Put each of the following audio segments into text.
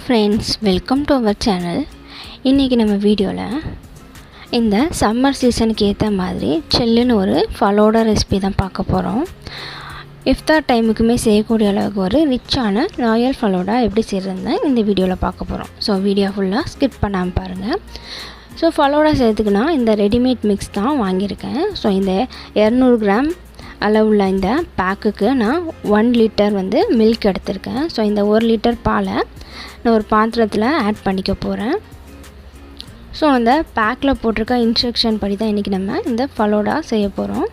friends, welcome to our channel. இன்னைக்கு நம்ம வீடியோல இந்த சம்மர் சீசனுக்கு ஏத்த மாதிரி சில்லுன்னு ஒரு ஃபலோடா ரெசிபி தான் பார்க்க போறோம். இஃப்தார் டைமுக்குமே செய்யக்கூடிய அளவுக்கு ஒரு ரிச்சான ராயல் ஃபலோடா எப்படி செய்யறதுன்னு இந்த வீடியோல பார்க்க போறோம். ஸோ வீடியோ ஃபுல்லா ஸ்கிப் பண்ணாம பாருங்க. ஸோ ஃபலோடா செய்யறதுக்கு நான் இந்த ரெடிமேட் மிக்ஸ் தான் வாங்கியிருக்கேன். ஸோ இந்த 200 கிராம் அளவுள்ள இந்த பேக்குக்கு நான் 1 லிட்டர் மில்க் எடுத்திருக்கேன். ஸோ இந்த 1 லிட்டர் பாலை நான் ஒரு பாத்திரத்தில் ஆட் பண்ணிக்க போகிறேன். ஸோ அந்த பேக்கில் போட்டிருக்க இன்ஸ்ட்ரக்ஷன் படி தான் இன்றைக்கி நம்ம இந்த ஃபலோடா செய்ய போகிறோம்.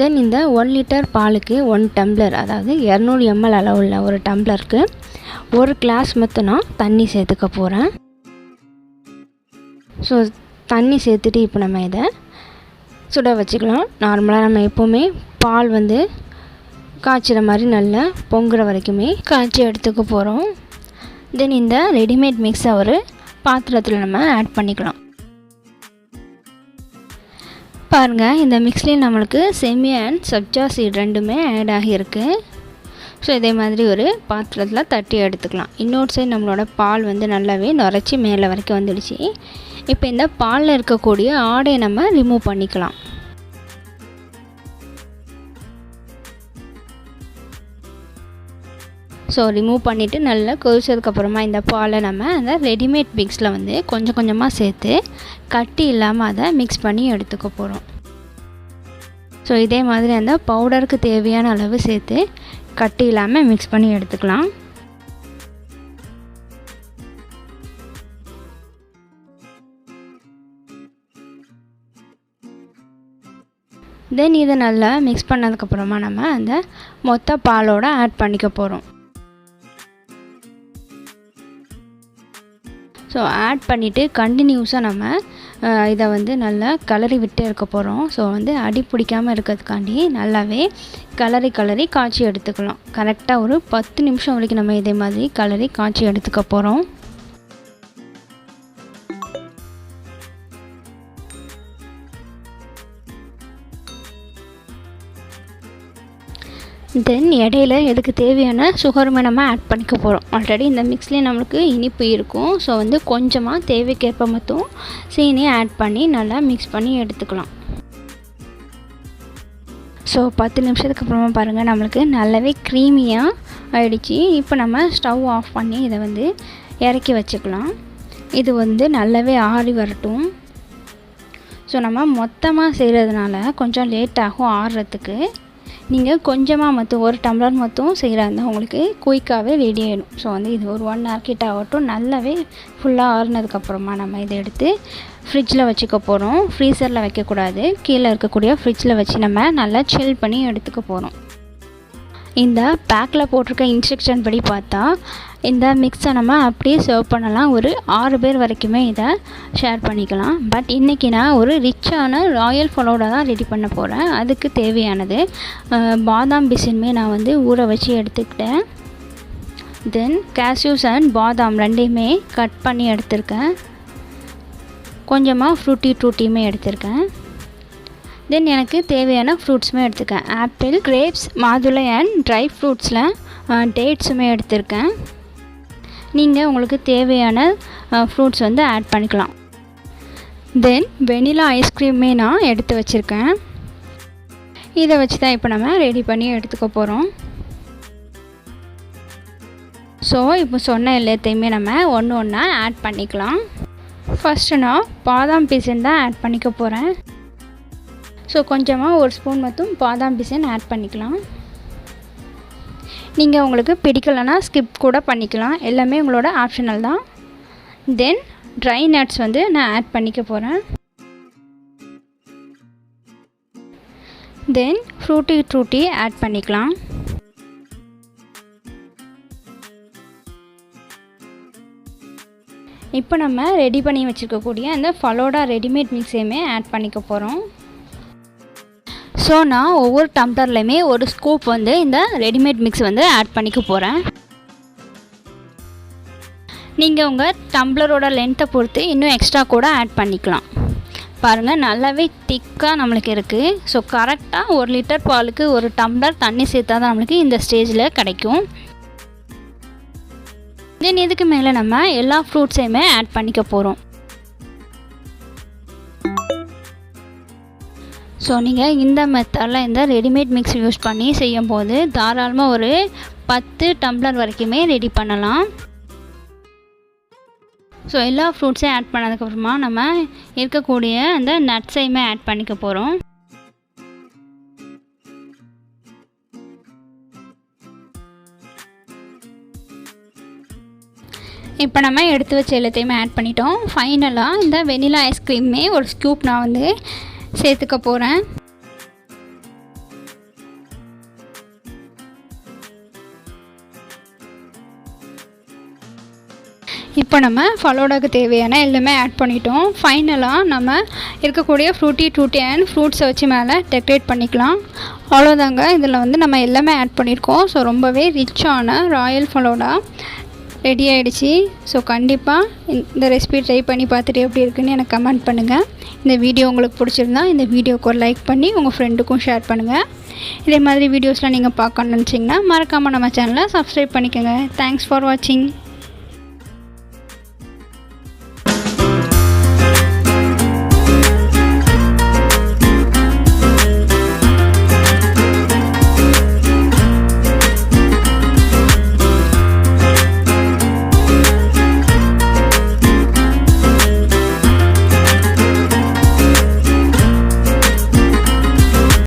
தென் இந்த 1 லிட்டர் பாலுக்கு 1 டம்ளர், அதாவது 200 ml அளவுள்ள ஒரு டம்ளருக்கு 1 கிளாஸ் மட்டும் நான் தண்ணி சேர்த்துக்க போகிறேன். ஸோ தண்ணி சேர்த்துட்டு இப்போ நம்ம இதை சுட வச்சுக்கலாம். நார்மலாக நம்ம எப்போவுமே பால் காய்ச்சிற மாதிரி நல்லா பொங்குற வரைக்குமே காய்ச்சி எடுத்துக்க போகிறோம். தென் இந்த ரெடிமேட் மிக்ஸை ஒரு பாத்திரத்தில் நம்ம ஆட் பண்ணிக்கலாம். பாருங்கள், இந்த மிக்ஸ்லேயும் நம்மளுக்கு செமி அண்ட் சப்ஜா சீட் ரெண்டுமே ஆட் ஆகியிருக்கு. ஸோ இதே மாதிரி ஒரு பாத்திரத்தில் தட்டி எடுத்துக்கலாம். இன்னொரு சைடு நம்மளோட பால் நல்லாவே நுரைச்சி மேலே வரைக்கும் வந்துடுச்சு. இப்போ இந்த பாலில் இருக்கக்கூடிய ஆடையை நம்ம ரிமூவ் பண்ணிக்கலாம். ஸோ ரிமூவ் பண்ணிவிட்டு நல்லா கொதிச்சதுக்கப்புறமா இந்த பாலை நம்ம அந்த ரெடிமேட் மிக்ஸில் கொஞ்சம் கொஞ்சமாக சேர்த்து கட்டி இல்லாமல் அதை மிக்ஸ் பண்ணி எடுத்துக்க போகிறோம். ஸோ இதே மாதிரி அந்த பவுடருக்கு தேவையான அளவு சேர்த்து கட்டி இல்லாமல் மிக்ஸ் பண்ணி எடுத்துக்கலாம். தென் இதை நல்லா மிக்ஸ் பண்ணதுக்கப்புறமா நம்ம அந்த மொத்த பாலோட ஆட் பண்ணிக்க போகிறோம். ஸோ ஆட் பண்ணிவிட்டு கண்டினியூஸாக நம்ம இதை நல்லா கிளறி விட்டு இருக்க போகிறோம். ஸோ அடி பிடிக்காமல் இருக்கிறதுக்காண்டி நல்லாவே கிளறி காய்ச்சி எடுத்துக்கலாம். கரெக்டாக ஒரு 10 நிமிஷம் வரைக்கும் நம்ம இதே மாதிரி கிளறி காய்ச்சி எடுத்துக்க போகிறோம். தென் இடையில இதுக்கு தேவையான சுகருமே நம்ம ஆட் பண்ணிக்க போகிறோம். ஆல்ரெடி இந்த மிக்ஸ்லேயே நம்மளுக்கு இனிப்பு இருக்கும். ஸோ கொஞ்சமாக தேவைக்கேற்ப மட்டும் சீனி ஆட் பண்ணி நல்லா மிக்ஸ் பண்ணி எடுத்துக்கலாம். ஸோ 10 நிமிஷத்துக்கு அப்புறமா பாருங்கள், நம்மளுக்கு நல்லாவே க்ரீமியாக ஆகிடுச்சு. இப்போ நம்ம ஸ்டவ் ஆஃப் பண்ணி இதை இறக்கி வச்சுக்கலாம். இது நல்லாவே ஆறி வரட்டும். ஸோ நம்ம மொத்தமாக செய்கிறதுனால கொஞ்சம் லேட் ஆகும் ஆறுறதுக்கு. நீங்கள் கொஞ்சமாக மட்டும் 1 டம்ளர் மட்டும் செய்கிறா இருந்தால் உங்களுக்கு குயிக்காகவே ரெடி ஆகிடும். ஸோ இது ஒரு 1 hour கிட்ட ஆகட்டும். நல்லாவே ஃபுல்லாக ஆறுனதுக்கப்புறமா நம்ம இதை எடுத்து ஃப்ரிட்ஜில் வச்சுக்க போகிறோம். ஃப்ரீசரில் வைக்கக்கூடாது, கீழே இருக்கக்கூடிய ஃப்ரிட்ஜில் வச்சு நம்ம நல்லா சில் பண்ணி எடுத்துக்க போகிறோம். இந்த பேக்கில் போட்டிருக்க இன்ஸ்ட்ரக்ஷன் படி பார்த்தா இந்த மிக்ஸை நம்ம அப்படியே சர்வ் பண்ணலாம். ஒரு 6 பேர் வரைக்குமே இதை ஷேர் பண்ணிக்கலாம். பட் இன்றைக்கி நான் ஒரு ரிச்சான ராயல் ஃபலோடா தான் ரெடி பண்ண போகிறேன். அதுக்கு தேவையானது பாதாம் பிசின்மே நான் ஊற வச்சு எடுத்துக்கிட்டேன். தென் கேஷ்யூஸ் அண்ட் பாதாம் ரெண்டையுமே கட் பண்ணி எடுத்திருக்கேன். கொஞ்சமாக ஃப்ரூட்டியுமே எடுத்திருக்கேன். தென் எனக்கு தேவையான ஃப்ரூட்ஸுமே எடுத்துருக்கேன். ஆப்பிள், கிரேப்ஸ், மாதுளை அண்ட் ட்ரை ஃப்ரூட்ஸில் டேட்ஸுமே எடுத்திருக்கேன். நீங்கள் உங்களுக்கு தேவையான ஃப்ரூட்ஸ் ஆட் பண்ணிக்கலாம். தென் வெனிலா ஐஸ்கிரீமே நான் எடுத்து வச்சுருக்கேன். இதை வச்சு தான் இப்போ நம்ம ரெடி பண்ணி எடுத்துக்க போகிறோம். ஸோ இப்போ சொன்ன எல்லாத்தையுமே நம்ம ஒன்றா ஆட் பண்ணிக்கலாம். ஃபஸ்ட்டு நான் பாதாம் பிசின் தான் ஆட் பண்ணிக்க போகிறேன். ஸோ கொஞ்சமாக 1 ஸ்பூன் மட்டும் பாதாம் பிசின் ஆட் பண்ணிக்கலாம். நீங்கள் உங்களுக்கு பிடிக்கலைன்னா ஸ்கிப் கூட பண்ணிக்கலாம். எல்லாமே உங்களோட ஆப்ஷனல் தான். தென் ட்ரை நட்ஸ் நான் ஆட் பண்ணிக்க போகிறேன். தென் ஃப்ரூட்டி ஆட் பண்ணிக்கலாம். இப்போ நம்ம ரெடி பண்ணி வச்சுருக்கக்கூடிய அந்த ஃபலோடா ரெடிமேட் மிக்ஸையுமே ஆட் பண்ணிக்க போகிறோம். ஸோ நான் ஒவ்வொரு டம்ளர்லையுமே 1 ஸ்கூப் இந்த ரெடிமேட் மிக்ஸ் ஆட் பண்ணிக்க போகிறேன். நீங்கள் உங்கள் டம்ளரோட லென்த்தை பொறுத்து இன்னும் எக்ஸ்ட்ரா கூட ஆட் பண்ணிக்கலாம். பாருங்கள், நல்லாவே திக்காக நம்மளுக்கு இருக்குது. ஸோ கரெக்டாக 1 லிட்டர் பாலுக்கு 1 டம்ளர் தண்ணி சேர்த்தா தான் நம்மளுக்கு இந்த ஸ்டேஜில் கிடைக்கும். தென் இதுக்கு மேலே நம்ம எல்லா ஃப்ரூட்ஸையுமே ஆட் பண்ணிக்க போகிறோம். ஸோ நீங்கள் இந்த மெத்தடில் இந்த ரெடிமேட் மிக்ஸ் யூஸ் பண்ணி செய்யும்போது தாராளமாக ஒரு 10 டம்ளர் வரைக்குமே ரெடி பண்ணலாம். ஸோ எல்லா ஃப்ரூட்ஸையும் ஆட் பண்ணதுக்கப்புறமா நம்ம இருக்கக்கூடிய அந்த நட்ஸையுமே ஆட் பண்ணிக்க போகிறோம். இப்போ நம்ம எடுத்து வச்ச எல்லாத்தையுமே ஆட் பண்ணிட்டோம். ஃபைனலாக இந்த வெனிலா ஐஸ்கிரீமே ஒரு ஸ்கூப் நான் வந்து சேர்த்துக்க போகிறேன். இப்போ நம்ம ஃபலூடாக்கு தேவையான எல்லாமே ஆட் பண்ணிட்டோம். ஃபைனலாக நம்ம இருக்கக்கூடிய ஃப்ரூட்டி அண்ட் ஃப்ரூட்ஸை வச்சு மேலே டெக்கரேட் பண்ணிக்கலாம். அவ்வளோதாங்க. இதில் வந்து நம்ம எல்லாமே ஆட் பண்ணியிருக்கோம். ஸோ ரொம்பவே ரிச்சான ராயல் ஃபலூடா ரெடி ஆகிடுச்சு. ஸோ கண்டிப்பாக இந்த ரெசிபி ட்ரை பண்ணி பார்த்துட்டு எப்படி இருக்குன்னு எனக்கு கமெண்ட் பண்ணுங்கள். இந்த வீடியோ உங்களுக்கு பிடிச்சிருந்தா இந்த வீடியோக்கு ஒரு லைக் பண்ணி உங்கள் ஃப்ரெண்டுக்கும் ஷேர் பண்ணுங்கள். இதே மாதிரி வீடியோஸ்லாம் நீங்கள் பார்க்கணுன்னு நினச்சிங்கன்னா மறக்காமல் நம்ம சேனலை சப்ஸ்கிரைப் பண்ணிக்கோங்க. தேங்க்ஸ் ஃபார் வாட்சிங்.